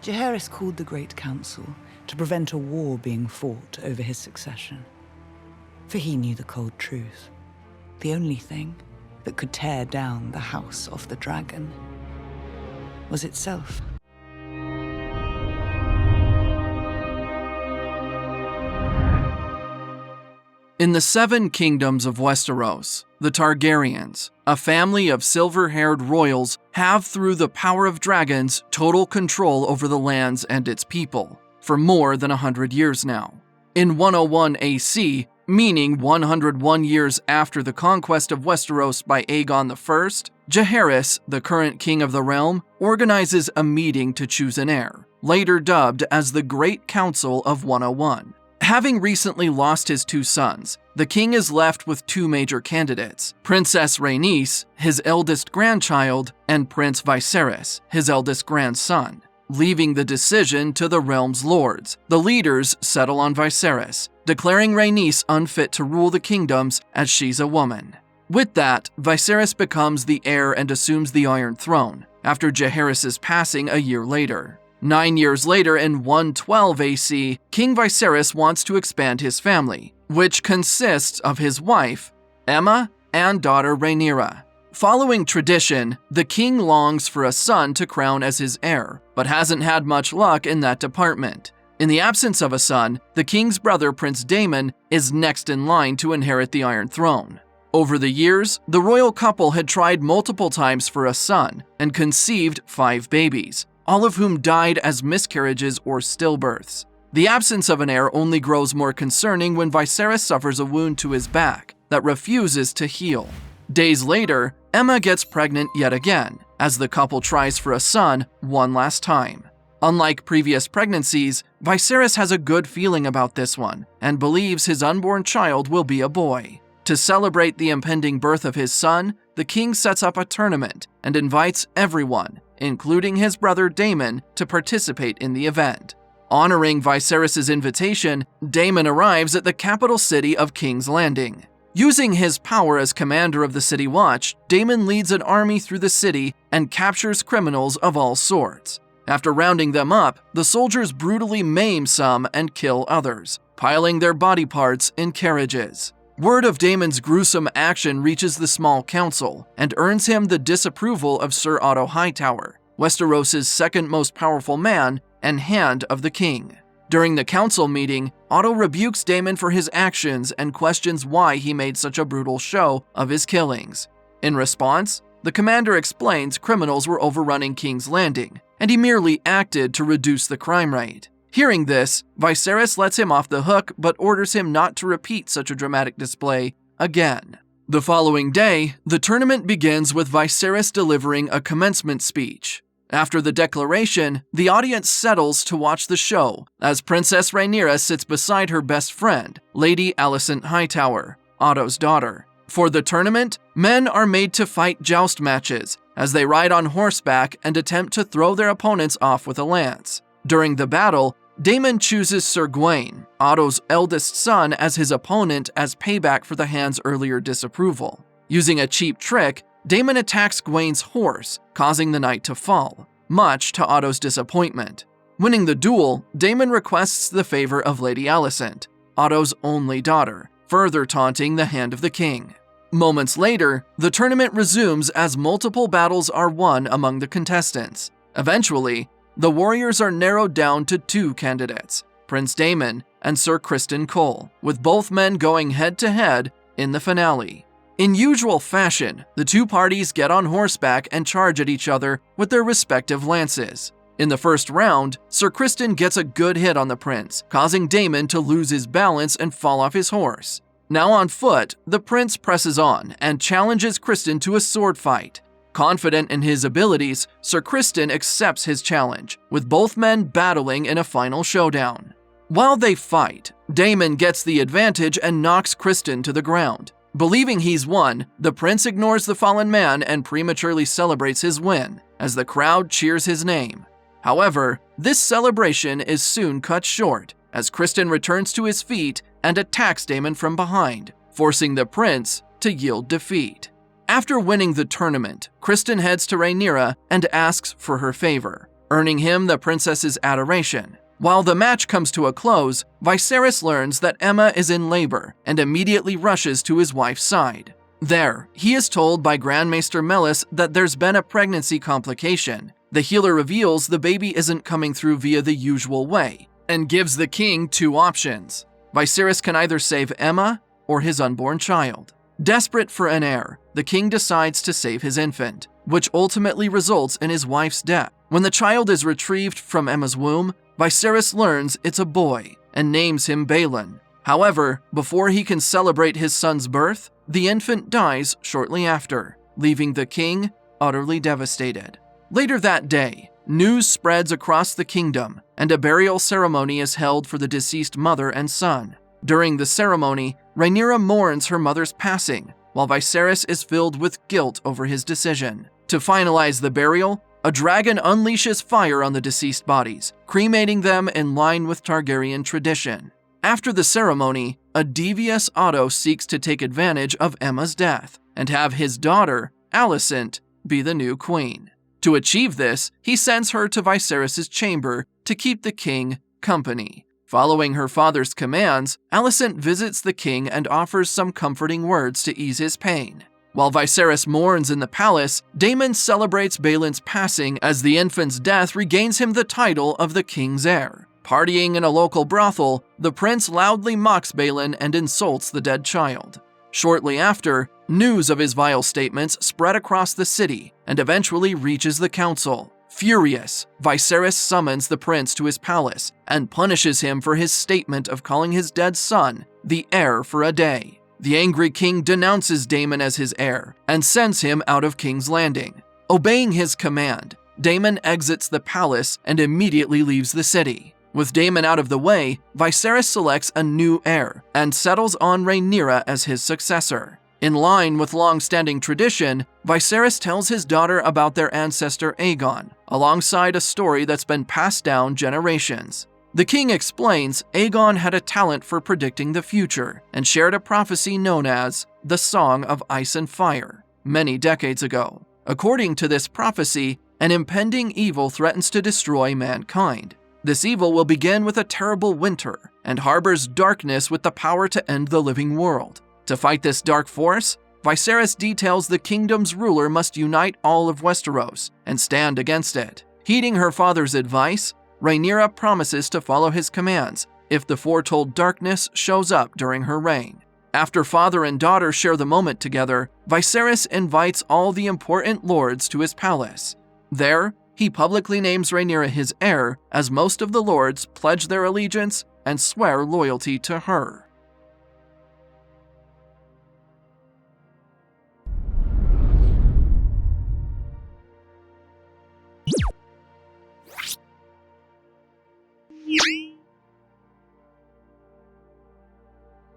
𝐒𝐩𝐢𝐬𝐬𝐸 called the Great Council to prevent a war being fought over his succession. For he knew the cold truth. The only thing that could tear down the House of the Dragon was itself. In the 7 kingdoms of Westeros, the Targaryens, a family of silver-haired royals, have, through the power of dragons, total control over the lands and its people, for more than 100 years now. In 101 AC, meaning 101 years after the conquest of Westeros by Aegon I, 𝐒𝐩𝐢𝐬𝐬𝐸, the current king of the realm, organizes a meeting to choose an heir, later dubbed as the Great Council of 101. Having recently lost his 2 sons, the king is left with 2 major candidates, Princess Rhaenys, his eldest grandchild, and Prince Viserys, his eldest grandson. Leaving the decision to the realm's lords, the leaders settle on Viserys, declaring Rhaenys unfit to rule the kingdoms as she's a woman. With that, Viserys becomes the heir and assumes the Iron Throne, after 𝐒𝐩𝐢𝐬𝐬𝐸𝐸's passing a year later. 9 years later, in 112 AC, King Viserys wants to expand his family, which consists of his wife, Aemma, and daughter Rhaenyra. Following tradition, the king longs for a son to crown as his heir, but hasn't had much luck in that department. In the absence of a son, the king's brother Prince Daemon is next in line to inherit the Iron Throne. Over the years, the royal couple had tried multiple times for a son and conceived 5 babies, all of whom died as miscarriages or stillbirths. The absence of an heir only grows more concerning when Viserys suffers a wound to his back that refuses to heal. Days later, Aemma gets pregnant yet again, as the couple tries for a son one last time. Unlike previous pregnancies, Viserys has a good feeling about this one, and believes his unborn child will be a boy. To celebrate the impending birth of his son, the king sets up a tournament and invites everyone, including his brother Daemon, to participate in the event. Honoring Viserys' invitation, Daemon arrives at the capital city of King's Landing. Using his power as commander of the City Watch, Daemon leads an army through the city and captures criminals of all sorts. After rounding them up, the soldiers brutally maim some and kill others, piling their body parts in carriages. Word of Daemon's gruesome action reaches the small council and earns him the disapproval of Sir Otto Hightower, Westeros' second most powerful man and hand of the king. During the council meeting, Otto rebukes Daemon for his actions and questions why he made such a brutal show of his killings. In response, the commander explains criminals were overrunning King's Landing, and he merely acted to reduce the crime rate. Hearing this, Viserys lets him off the hook but orders him not to repeat such a dramatic display again. The following day, the tournament begins with Viserys delivering a commencement speech. After the declaration, the audience settles to watch the show as Princess Rhaenyra sits beside her best friend, Lady Alicent Hightower, Otto's daughter. For the tournament, men are made to fight joust matches as they ride on horseback and attempt to throw their opponents off with a lance. During the battle, Daemon chooses Sir Gawain, Otto's eldest son, as his opponent as payback for the hand's earlier disapproval. Using a cheap trick, Daemon attacks Gawain's horse, causing the knight to fall, much to Otto's disappointment. Winning the duel, Daemon requests the favor of Lady Alicent, Otto's only daughter, further taunting the hand of the king. Moments later, the tournament resumes as multiple battles are won among the contestants. Eventually, the warriors are narrowed down to 2 candidates, Prince Daemon and Sir Criston Cole, with both men going head-to-head in the finale. In usual fashion, the 2 parties get on horseback and charge at each other with their respective lances. In the first round, Sir Criston gets a good hit on the prince, causing Daemon to lose his balance and fall off his horse. Now on foot, the prince presses on and challenges Criston to a sword fight. Confident in his abilities, Sir Criston accepts his challenge, with both men battling in a final showdown. While they fight, Daemon gets the advantage and knocks Criston to the ground. Believing he's won, the prince ignores the fallen man and prematurely celebrates his win, as the crowd cheers his name. However, this celebration is soon cut short, as Criston returns to his feet and attacks Daemon from behind, forcing the prince to yield defeat. After winning the tournament, Criston heads to Rhaenyra and asks for her favor. earning him the princess's adoration. While the match comes to a close, Viserys learns that Aemma is in labor and immediately rushes to his wife's side. There, he is told by Grand Maester Melys that there's been a pregnancy complication. The healer reveals the baby isn't coming through via the usual way, and gives the king two options. Viserys can either save Aemma or his unborn child. Desperate for an heir, the king decides to save his infant, which ultimately results in his wife's death. When the child is retrieved from Aemma's womb, Viserys learns it's a boy and names him Balon. However, before he can celebrate his son's birth, the infant dies shortly after, leaving the king utterly devastated. Later that day, news spreads across the kingdom, and a burial ceremony is held for the deceased mother and son. During the ceremony, Rhaenyra mourns her mother's passing, while Viserys is filled with guilt over his decision. To finalize the burial, a dragon unleashes fire on the deceased bodies, cremating them in line with Targaryen tradition. After the ceremony, a devious Otto seeks to take advantage of Aemma's death and have his daughter, Alicent, be the new queen. To achieve this, he sends her to Viserys' chamber to keep the king company. Following her father's commands, Alicent visits the king and offers some comforting words to ease his pain. While Viserys mourns in the palace, Daemon celebrates Balon's passing as the infant's death regains him the title of the king's heir. Partying in a local brothel, the prince loudly mocks Balon and insults the dead child. Shortly after, news of his vile statements spread across the city and eventually reaches the council. Furious, Viserys summons the prince to his palace and punishes him for his statement of calling his dead son the heir for a day. The angry king denounces Daemon as his heir and sends him out of King's Landing. Obeying his command, Daemon exits the palace and immediately leaves the city. With Daemon out of the way, Viserys selects a new heir and settles on Rhaenyra as his successor. In line with long-standing tradition, Viserys tells his daughter about their ancestor Aegon, alongside a story that's been passed down generations. The king explains Aegon had a talent for predicting the future and shared a prophecy known as the Song of Ice and Fire many decades ago. According to this prophecy, an impending evil threatens to destroy mankind. This evil will begin with a terrible winter and harbors darkness with the power to end the living world. To fight this dark force, Viserys details the kingdom's ruler must unite all of Westeros and stand against it. Heeding her father's advice, Rhaenyra promises to follow his commands if the foretold darkness shows up during her reign. After father and daughter share the moment together, Viserys invites all the important lords to his palace. There, he publicly names Rhaenyra his heir, as most of the lords pledge their allegiance and swear loyalty to her.